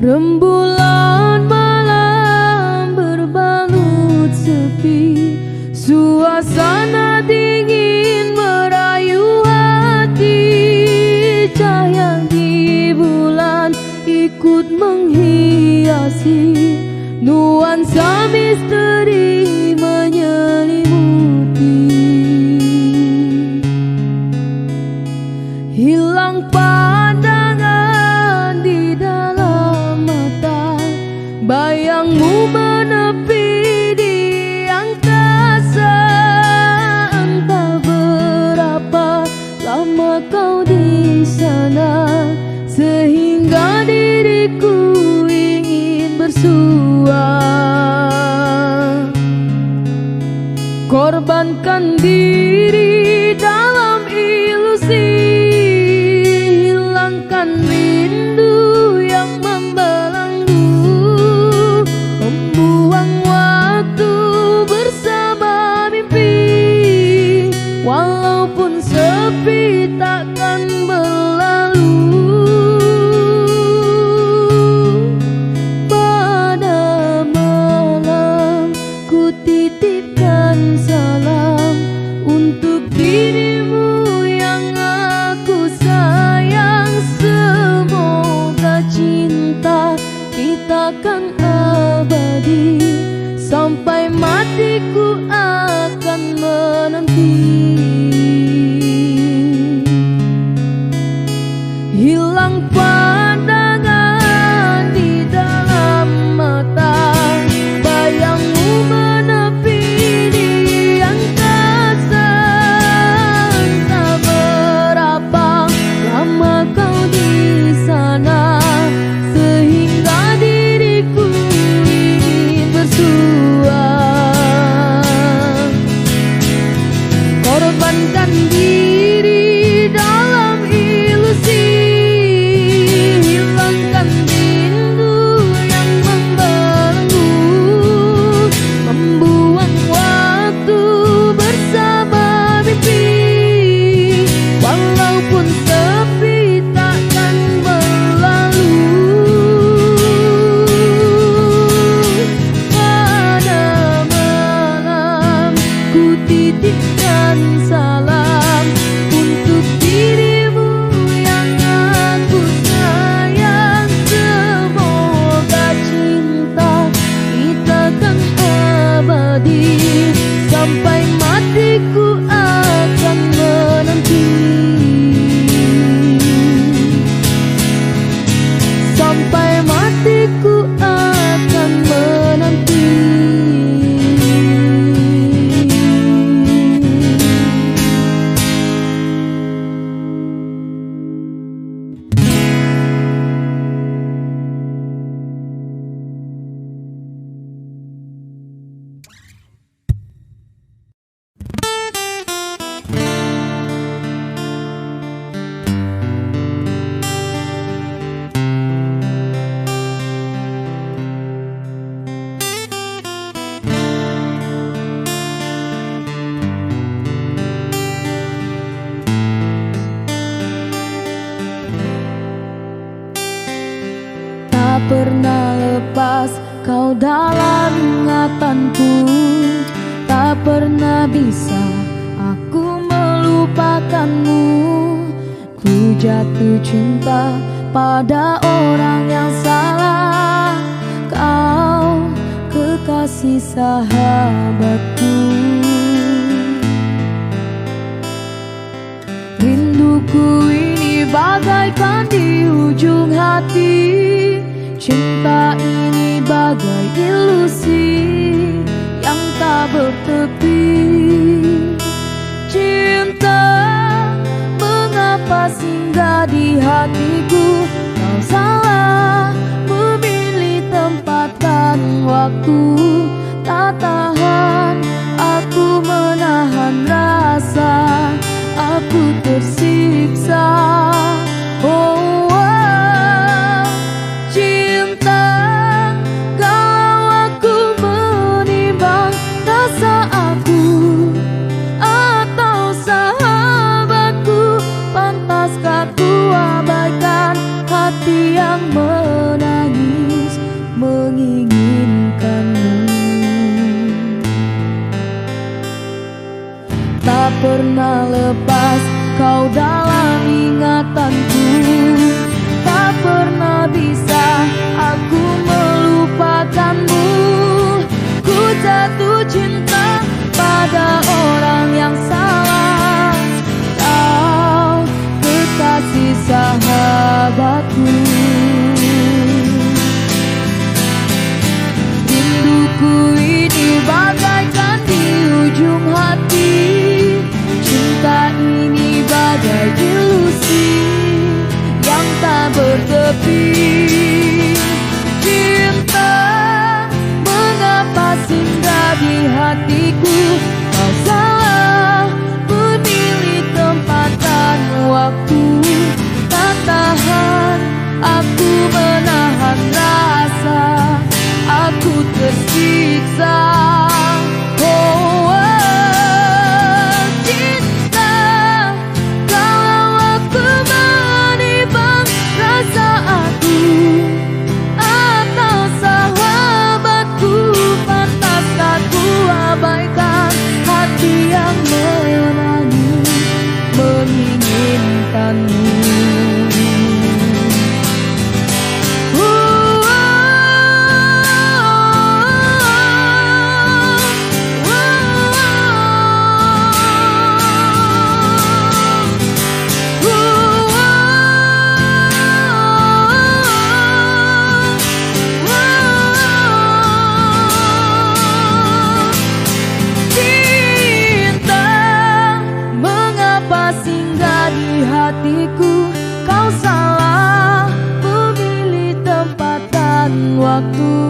Rembulan malam berbalut sepi, suasana dingin merayu hati. Cahaya di bulan ikut menghiasi, nuansa misteri menyelimuti. Hilang pandangan di dalam mata, bayangmu menepi di angkasa. Entah berapa lama kau di sana, sehingga diriku ingin bersua. Korbankan diri dalam ilusi, hilangkan rindu yang membelenggu, membuang waktu bersama mimpi. Walaupun sepi takkan berlalu, pada malam ku titipkan salam untuk dirimu yang aku sayang. Semoga cinta kita kan abadi, sampai matiku akan menanti. Hilang pandangan di dalam mata, bayangmu menepi di angkasa. Entah berapa lama kau di sana, sehingga diriku ingin bersua. Korbankan diri dalam ilusi, hilangkan rindu yang membelenggu, membuang waktu bersama mimpi. Walaupun sepi takkan berlalu, pada malam ku titipkan salam untuk dirimu yang aku sayang. Semoga cinta kita kan abadi, sampai matiku akan menanti. Sampai matiku akan menanti. Tak pernah lepas kau dalam ingatanku, tak pernah bisa aku melupakanmu. Ku jatuh cinta pada orang yang salah, kau kekasih sahabatku. Rinduku ini bagaikan di ujung hati, cinta ini bagai ilusi yang tak bertepi. Cinta, mengapa singgah di hatiku? Kau salah memilih tempat dan waktu. Tak tahan aku menahan rasa, aku tersiksa. Oh, cinta, kalau aku menimbang rasa aku atau sahabatku, pantaskah ku abaikan hati yang menangis? ingatanku. Tak pernah bisa aku melupakanmu. Ku jatuh cinta pada orang yang salah. Kau kekasih sahabatku. Rinduku ini bagaikan di ujung hati. Cinta ini bagai ilusi yang tak bertepi. Cinta, mengapa singgah di hatiku? Kau salah memilih tempat dan waktu. Tak tahan aku menahan rasa, aku tersiksa. Oh, cinta, kalau aku menimbang rasa aku atau sahabatku, pantaskah ku abaikan hati yang menangis menginginkanmu? Hatiku, kau salah memilih tempat dan waktu.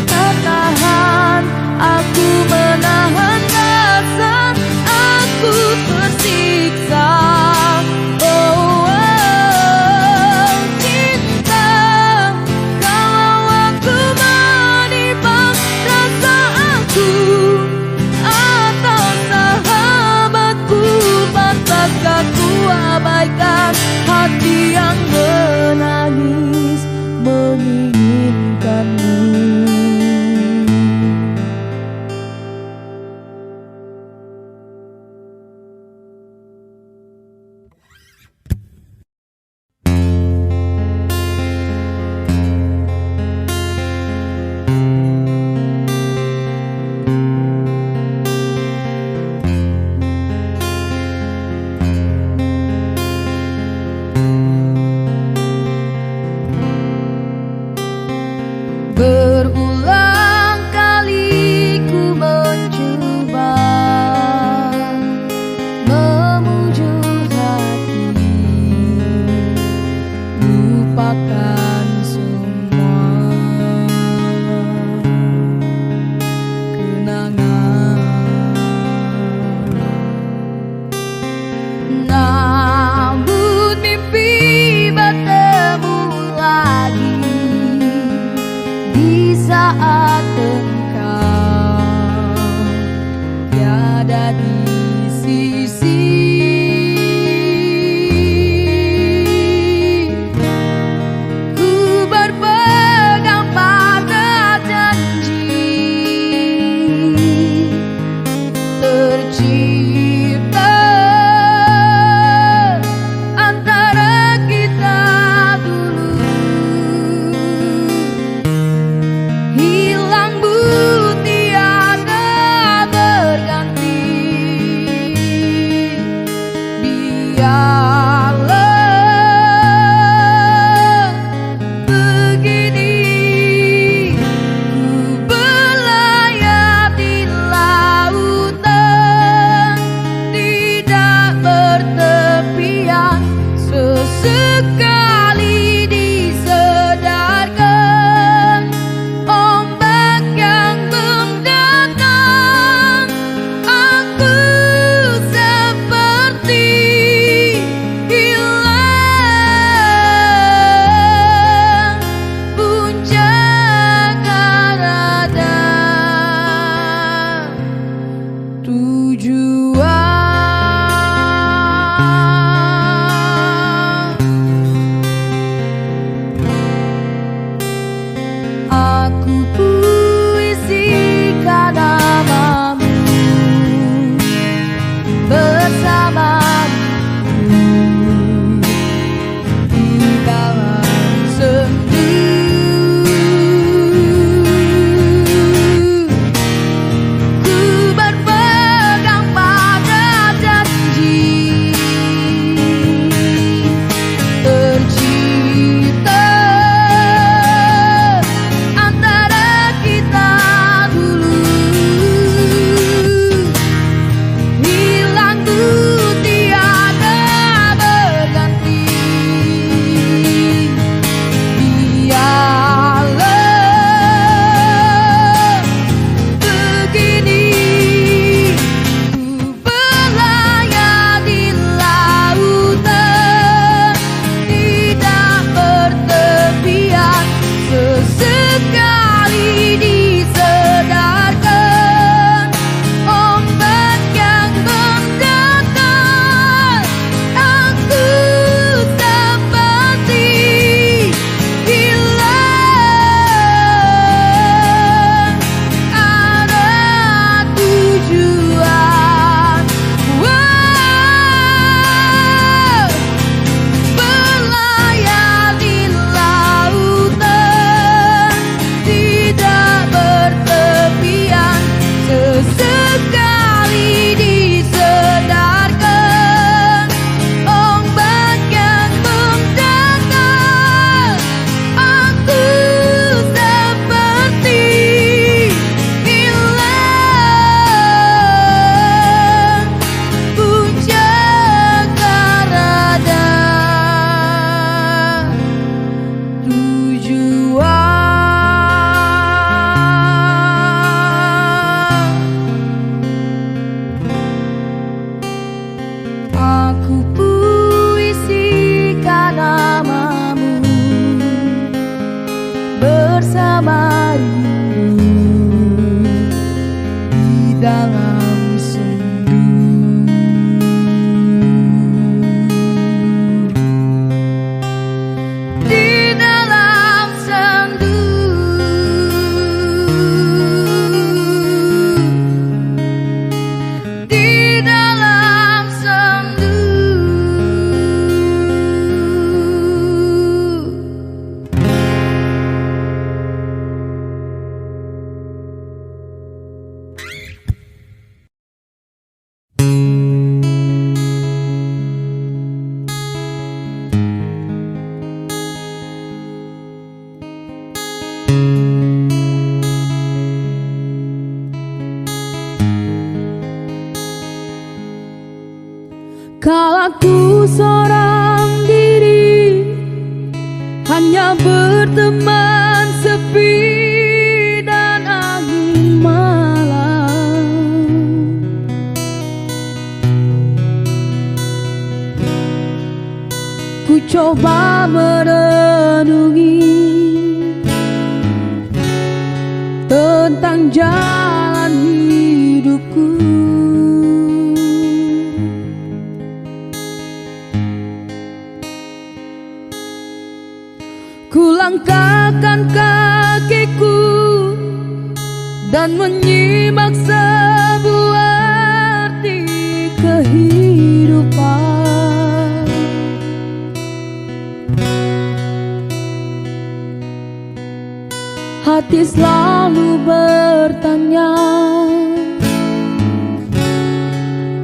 Tak tahan aku menahan rasa, aku tersiksa. Oh, cinta, kalau aku menimbang rasa aku atau sahabatku, pantaskah ku abaikan hati yang menangis menginginkanmu? Berulang kali ku mencoba memujuk hati, lupakan semua kenangan. Namun mimpi bertemu lagi di saat engkau tiada di sisi. Ku berpegang pada janji tercipta antara kita dulu. Hilang bu tiada berganti. Biarlah begini ku berlayar di lautan tidak bertepian. Sesekali disedarkan ombak yang mendatang. Aku seperti hilang puncak ada tujuan. seorang diri, hanya berteman sepi dan angin malam. Ku coba merenungi tentang jalan hidupku. Ku langkahkan kakiku dan menyimak sebuah arti kehidupan. Hati selalu bertanya,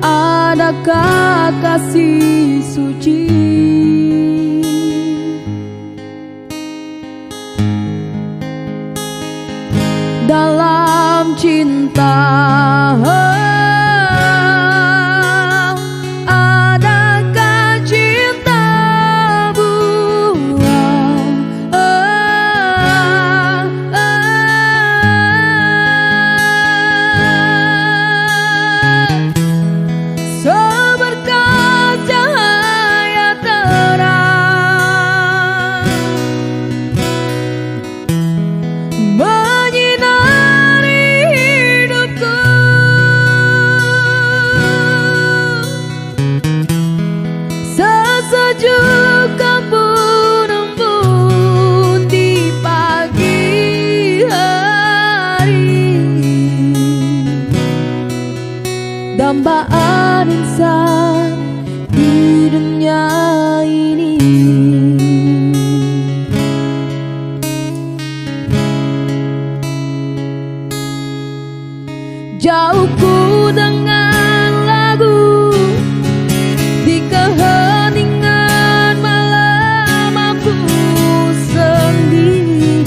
adakah kasih suci dalam cinta? Adakah cinta buang? Seberkas cahaya terang sejuk embun-embun di pagi hari, dambaan insan di dunia ini. Jauhku dengan lagu di keheningan malam aku sendiri.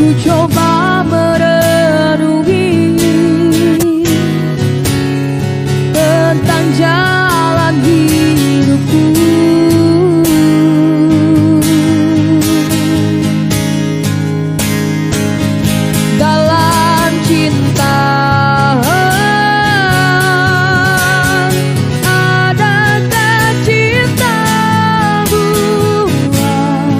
Ku coba merenungi tentang jalan hidupku. Dalam cinta, adakah cinta buang?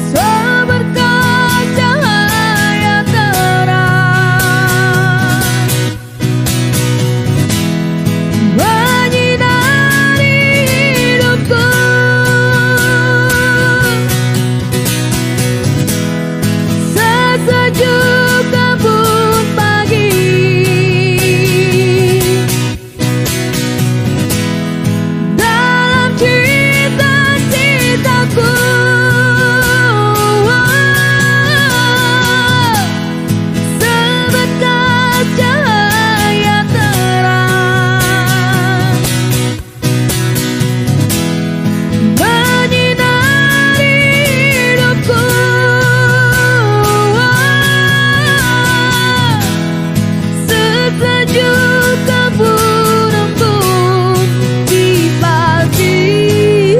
Seberkas cahaya terang menyinari hidupku. Sesejuk embun pagi dalam cita-citaku. Seberkas cahaya terang menyinari hidupku. Sesejuk embun-embun di pagi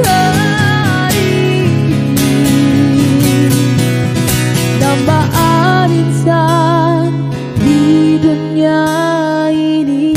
hari, dambaan insan di dunia ini.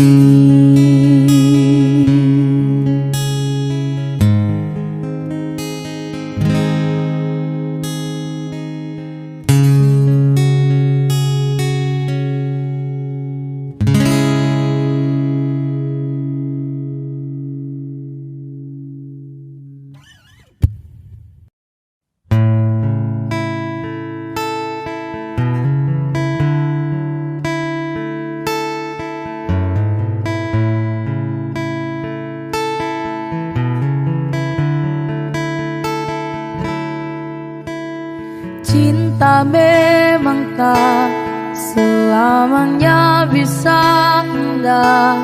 Cinta memang tak selamanya bisa indah,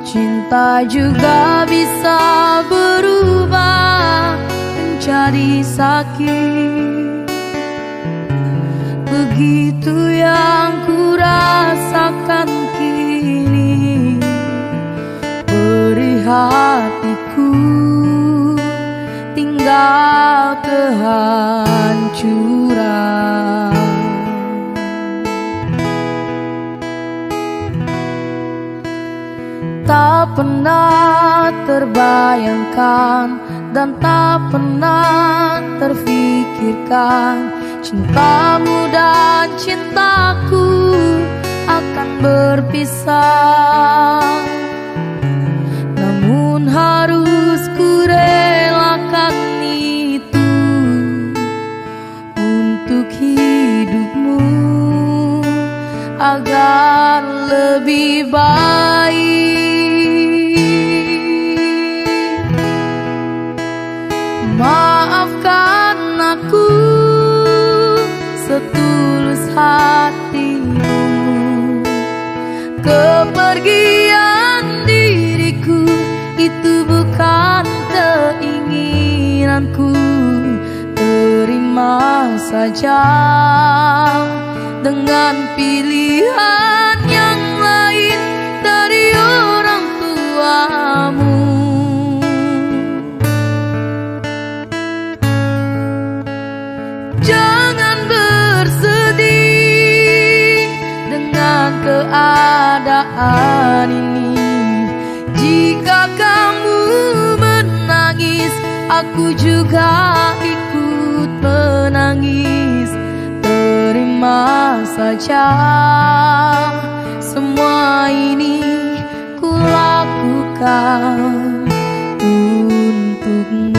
cinta juga bisa berubah menjadi sakit. Begitu yang ku rasakan kini, beri hatiku tinggal kehancuran. Tak pernah terbayangkan dan tak pernah terfikirkan cintamu dan cintaku akan berpisah. Namun harus ku relakan itu untuk hidupmu agar lebih baik. Maafkan aku setulus hatimu, kepergian diriku itu bukan keinginanku. Terima saja dengan pilihan yang lain dari orang tuamu. Jangan bersedih dengan keadaan ini. Jika kamu menangis, aku juga ikut menangis. Terima saja semua ini ku lakukan untukmu.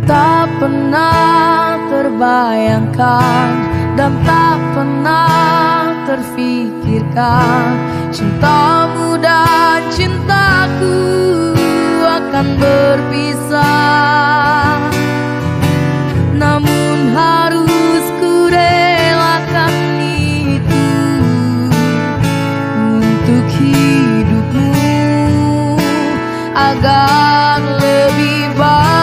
Tak pernah terbayangkan dan tak pernah terfikirkan cintamu dan cintaku akan berpisah. Namun harus ku relakan itu untuk hidupmu agar lebih baik.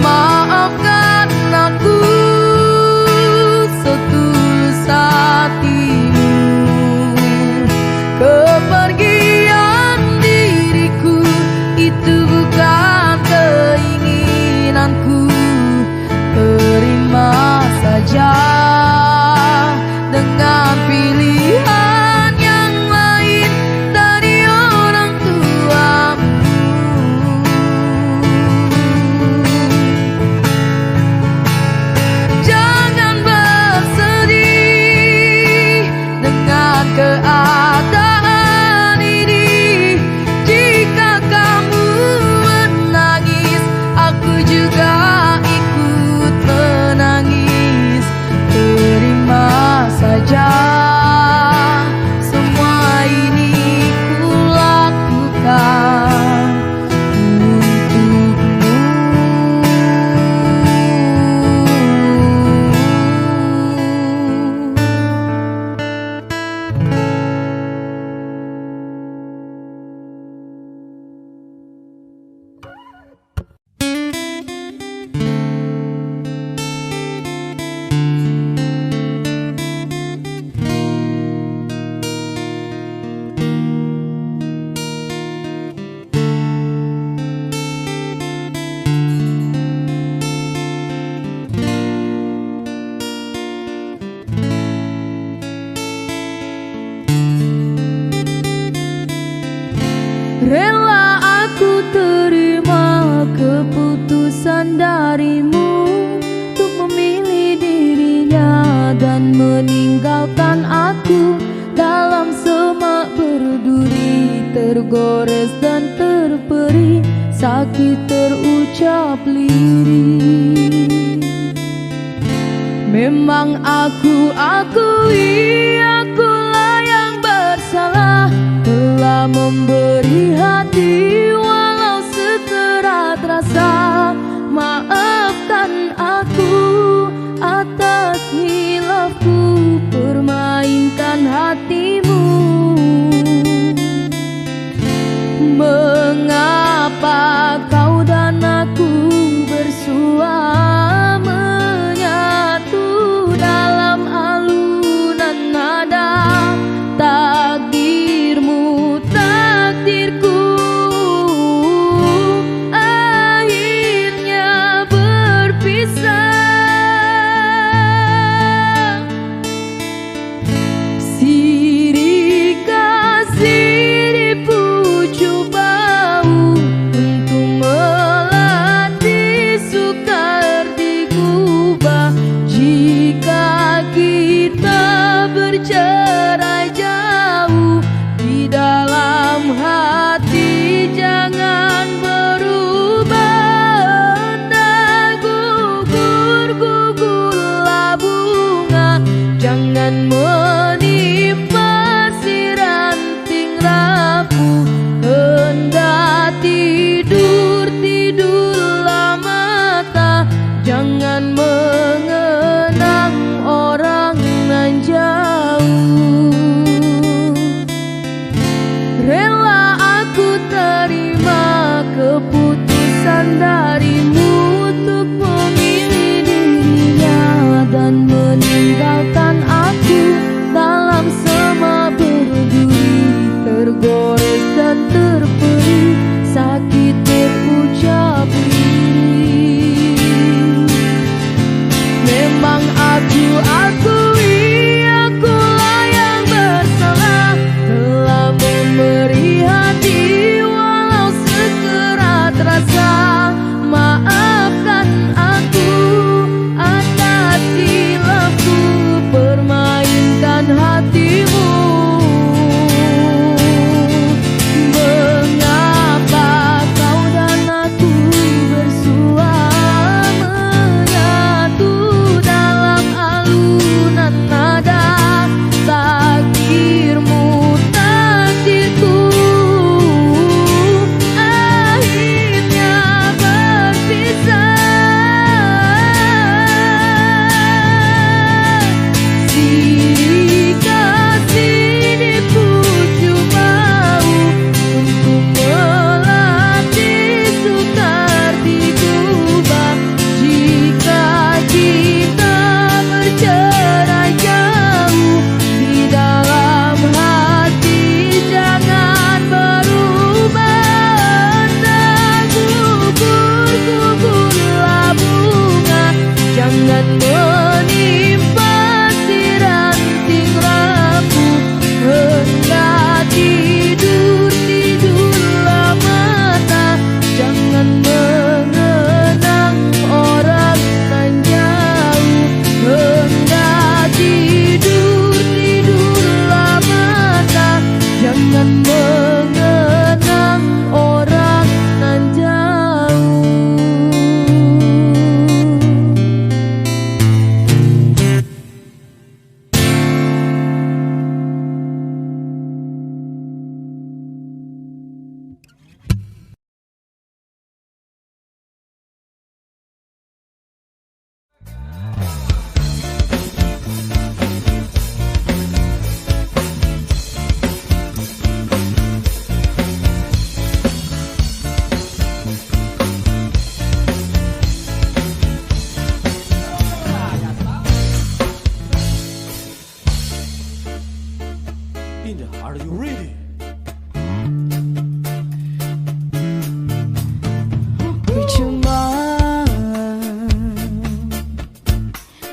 Maafkan aku setulus hatimu, kepergian diriku itu bukan keinginanku. Terima saja dengan pilihan yang lain dari orang tuamu. Jangan bersedih dengan keadaan ini. Jika kamu menangis, aku juga ikut menangis. Terima saja semua ini ku lakukan untukmu. Rela aku terima keputusan darimu untuk memilih dirinya dan meninggalkan aku dalam semak berduri, tergores dan terperi, sakit terucap lirih. Memang aku akui akulah yang bersalah, telah memberi hati walau sekerat bercerai jauh, di dalam hati jangan berubah. Entah gugur-gugurlah bunga, jangan menimpa si ranting rapuh. Hendak tidur-tidurlah mata, jangan mengenang orang nan jauh. Rela aku terima keputusan darimu untuk memilih dirinya dan meninggalkan aku dalam sema berduri, tergores dan terperi, sakit terucap lirih. Memang aku akui akulah yang bersalah, telah memberi hati walau sekerat rasa. Maafkan aku atas silapku permainkan hatimu. Mengapa kau dan aku bersua menyatu dalam alunan nada? Takdirmu takdirku, akhirnya berpisah. Silih kasih di pucuk bau untuk melatih sukar digubah. Jika kita bercerai jauh, di dalam hati jangan berubah. Entah gugur-gugurlah bunga, jangan menimpa si ranting rapuh. Hendak tidur-tidurlah mata, jangan mengenang orang nan jauh. Hendak tidur-tidurlah mata, jangan mengenang orang nan jauh. Indah, are you ready? Percuma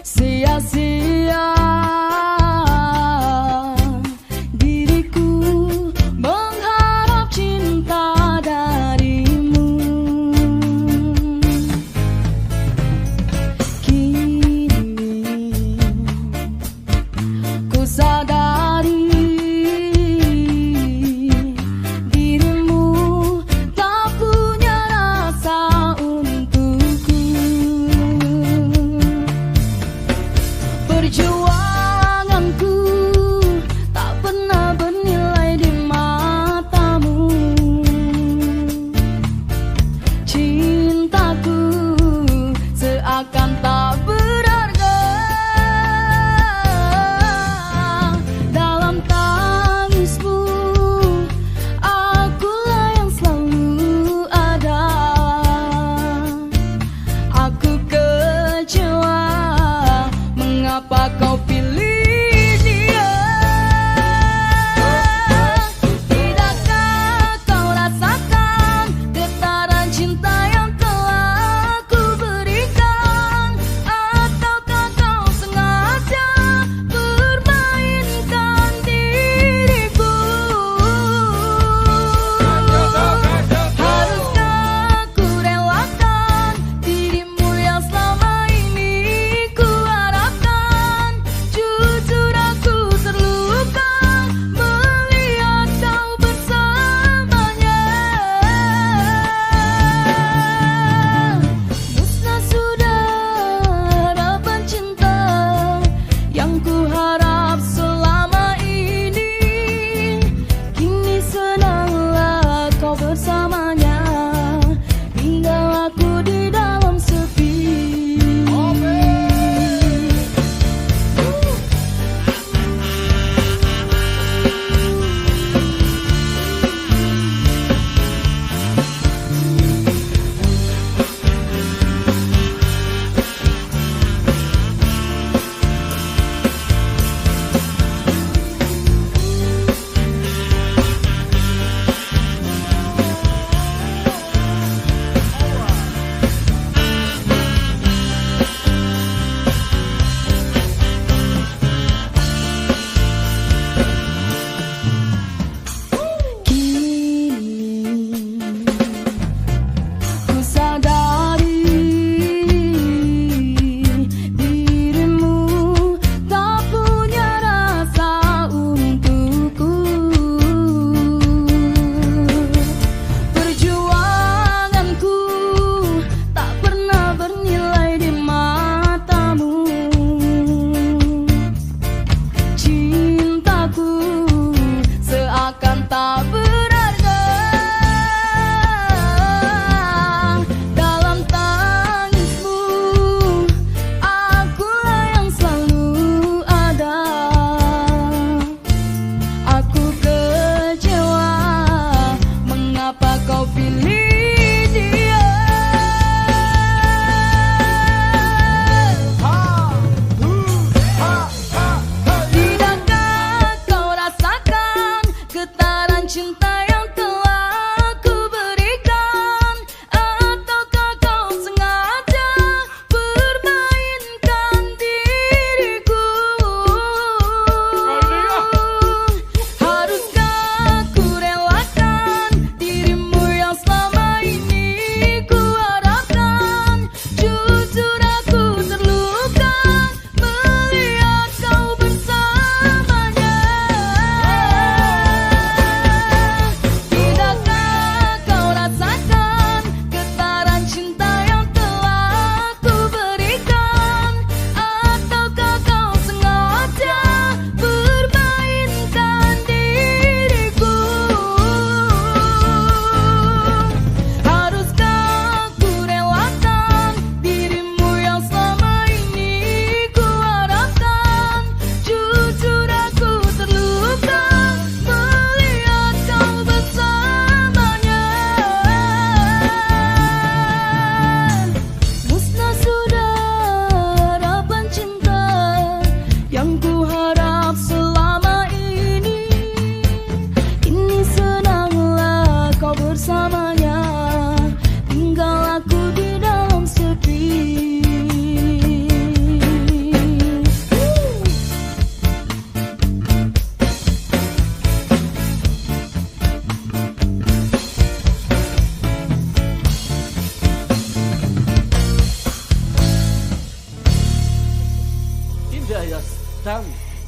sia-sia diriku mengharap cinta darimu. Kini ku sadari perjuanganku tak pernah bernilai di matamu. Cintaku seakan tak berharga dalam tangismu. Akulah yang selalu ada. Aku kecewa, mengapa kau pilih dia?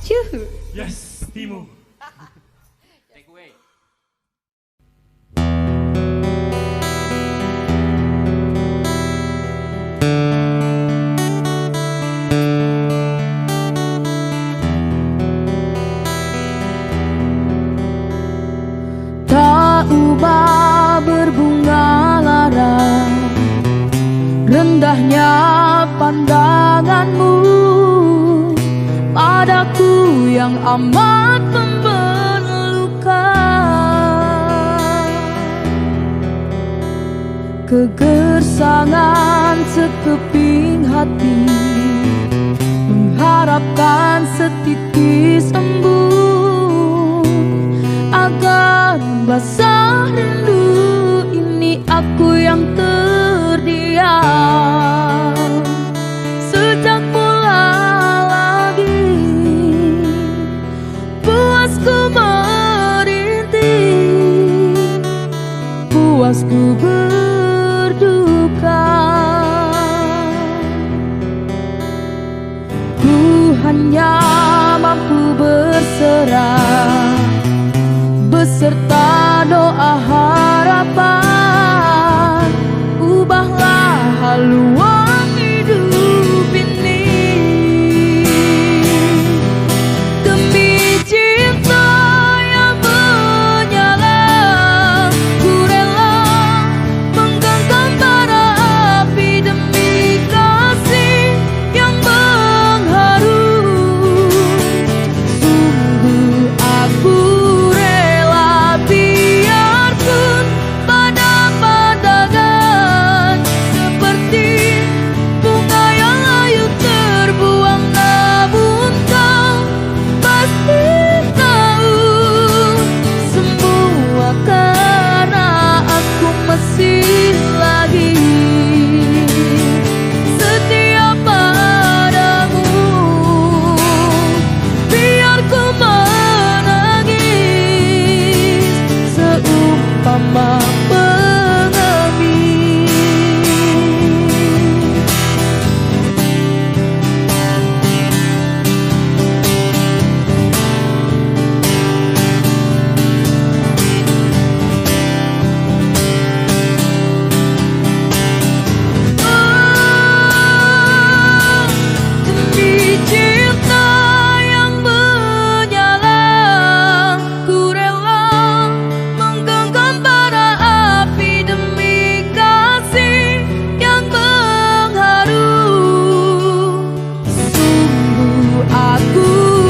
Yuhu. Yes, Timo. Take away. Tak ubah berbunga lara, rendahnya pandanganmu padaku yang amat membelukan. Kegersangan sekeping hati mengharapkan setitis embun agar basah rindu ini aku yang terdiam. Sejak mula lagi puasku merintih, puasku berduka. Ku hanya mampu berserah beserta doa harapan, ubahlah haluan hidup ini. Demi cinta yang menyala, ku rela menggenggam bara api. Demi kasih yang mengharu, sungguh aku rela biarpun pada pandangan seperti bunga yang layu terbuang. Namun kau pasti tahu semua karena aku masih lagi setia padamu. Biar ku menangis seumpama pengemis. Demi cinta yang menyala, ku rela menggenggam bara api. Demi kasih yang mengharu, sungguh aku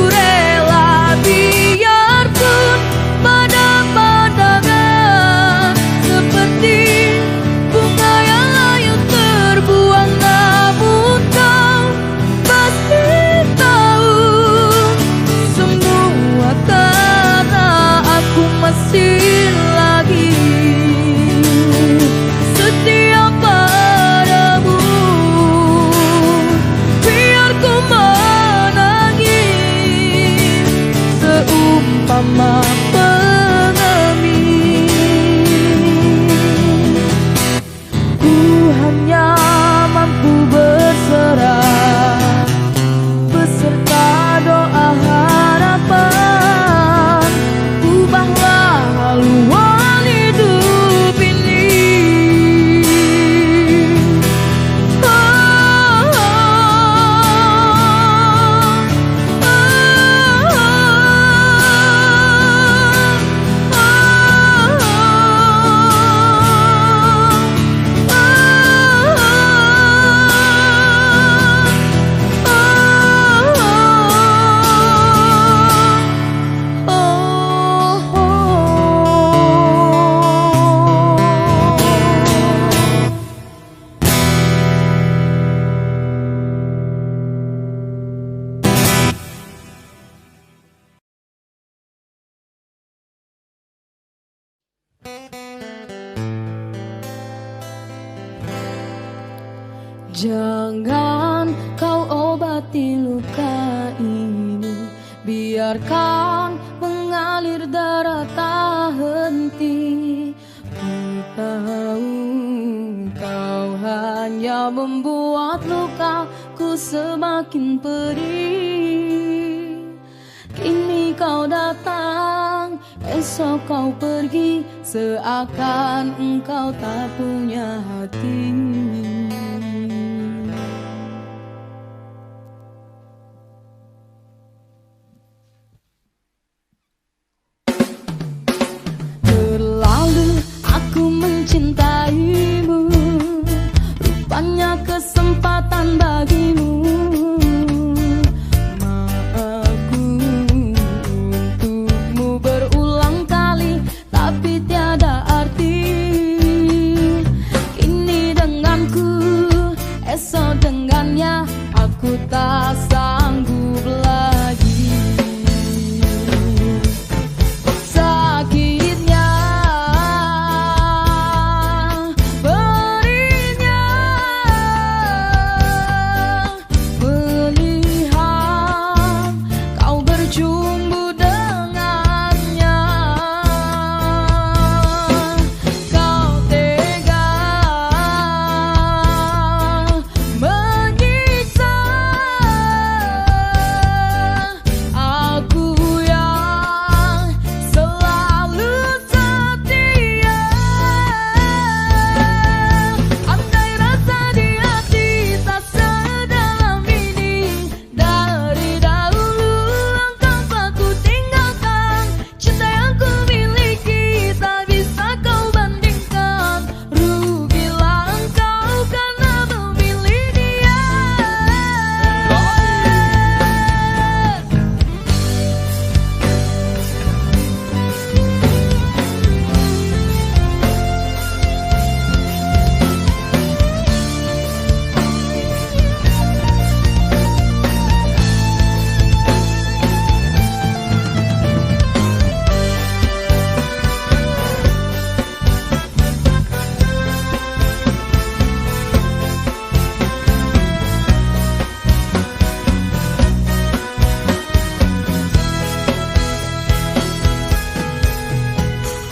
rela biarpun pada pandangan seperti bunga yang layu terbuang. Namun kau pasti tahu semua karena aku masih lagi setia padamu. Biar ku menangis seumpama pengemis. Ku hanya mampu berserah beserta doa harapan, ubahlah haluan hidup ini. Oh, oh, oh, jangan kau obati luka ini, biarkan mengalir darah tak henti. Ku tahu kau hanya membuat lukaku semakin pedih. kau datang, esok kau pergi, seakan engkau tak punya hati. Terlalu aku mencintaimu, rupanya kesempatan bagimu. Maafku untukmu berulang kali, tapi tiada arti. Kini denganku, esok dengannya, aku tak sanggup lagi. Sakitnya, perihnya, melihat kau berjumpa dengannya. Kau tega menyiksa aku yang selalu setia. Andai rasa di hati tak sedalam ini, dari dahulu engkau aku tinggalkan. Cinta yang ku miliki tak bisa kau bandingkan. Rugilah engkau karena memilih dia.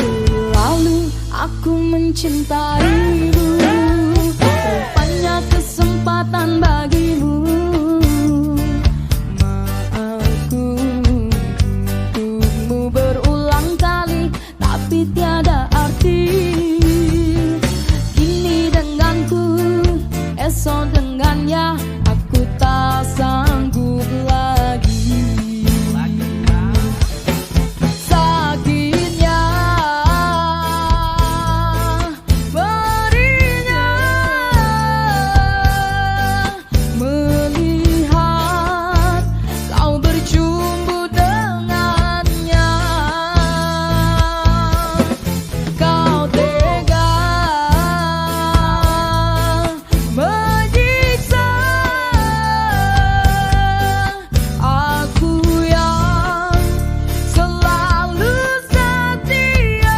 Terlalu aku mencintaimu, rupanya kesempatan bagimu. Maafku untukmu berulang kali, tapi tiada arti. Kini denganku, esok dengannya, aku tak sanggup lagi. Sakitnya, perihnya, melihat kau berjumpa dengannya. Kau tega menyiksa aku yang selalu setia.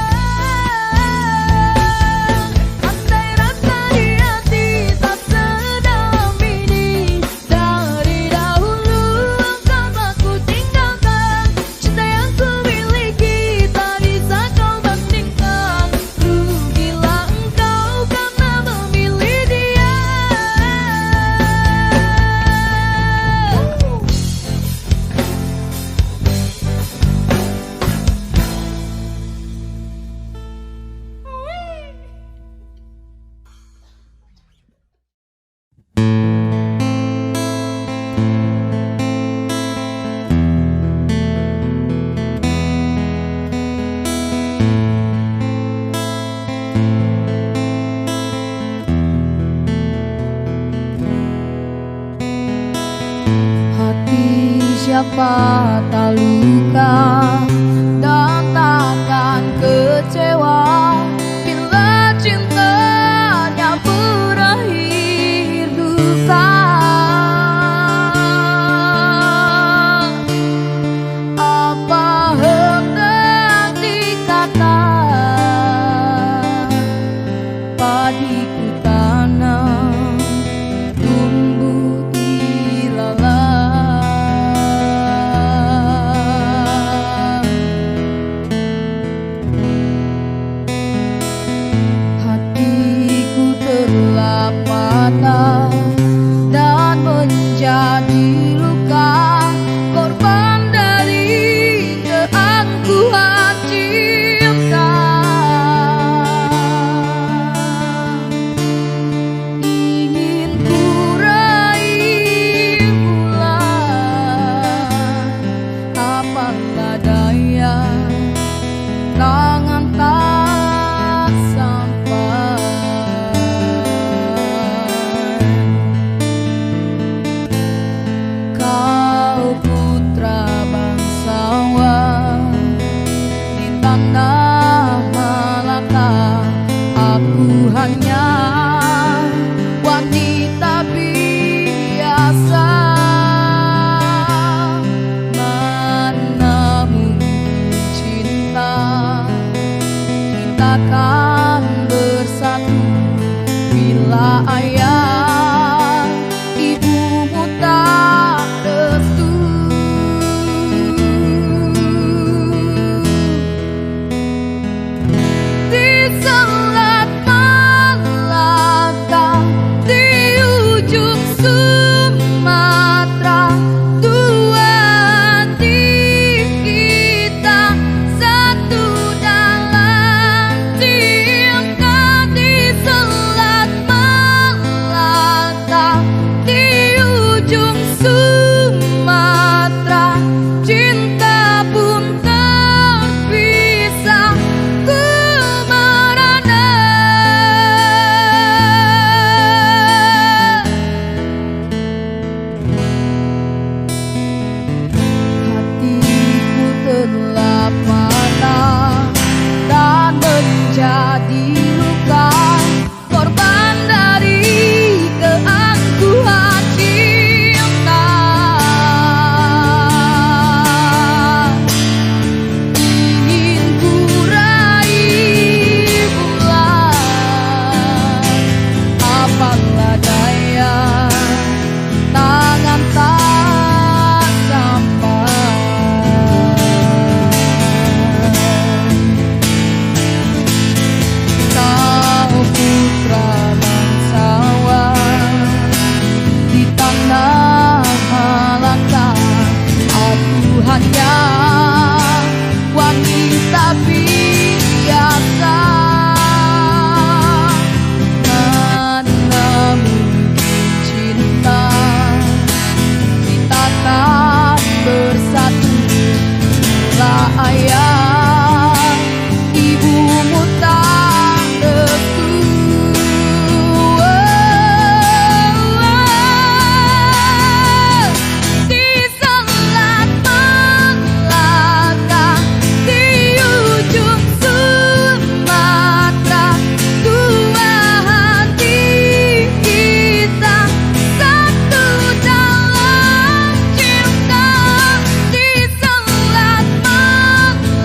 Andai rasa di hati tak sedalam ini, dari dahulu engkau aku tinggalkan. Cinta yang ku miliki tak bisa kau bandingkan. Rugilah engkau karena memilih dia. Hati siapa tak luka dan takkan kecewa bila cintanya berakhir duka. Apa hendak dikata, padiku tanam tumbuh ilalang. hanya wanita biasa. Mana mungkin cinta kita tak bersatu. Lah ayah ibumu tak restu. Di Selat Malaka, di ujung Sumatera, dua hati kita satu dalam cinta. Di Selat Malaka,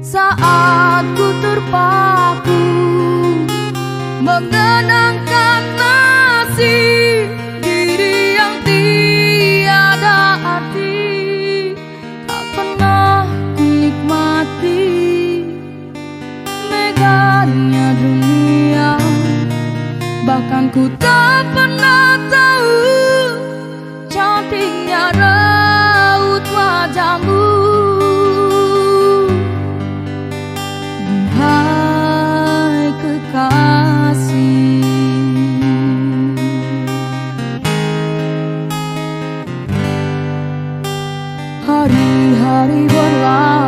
saat ku terpaku mengenangkan nasib diri yang tiada arti. Tak pernah ku nikmati megahnya dunia, bahkan ku tak pernah tahu cantiknya raut wajahmu. Hai kekasih, hari-hari berlalu